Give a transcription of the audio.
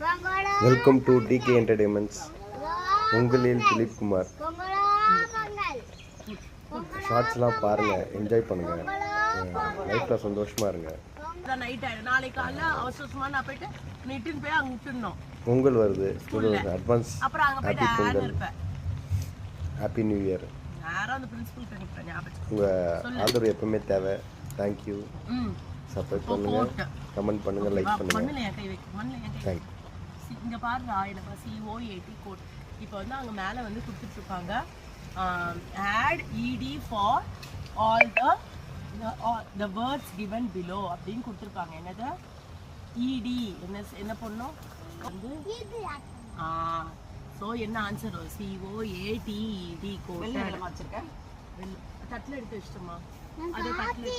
Welcome to decay entertainments. உங்களில் திலீப் குமார். ஷார்ட்ஸ்லாம் பாருங்கள், enjoy பண்ணுங்கள், லைஃப்பில் சந்தோஷமாக இருங்க. பொங்கல் வருது, advance happy Pongal, happy new year. உங்கள் ஆதரவு எப்பவுமே தேவை. தேங்க்யூ. சப்ஸ்கிரைப் பண்ணுங்கள், கமெண்ட் பண்ணுங்கள், லைக் பண்ணுங்கள். தேங்க்யூ. இங்கே பாருடா, எனக்கு COAT கோட் இப்போ வந்து அங்கே மேலே வந்து கொடுத்துட்ருப்பாங்க. ஆட் இடி for all the words given below அப்படின்னு கொடுத்துருக்காங்க. என்னது இடி என்ன பண்ணோம் வந்து ஸோ என்ன ஆன்சர் வரும்? COATED கோட் வச்சுருக்கேன். தட்டில் எடுத்து வச்சிட்டோமா? அது தட்டில்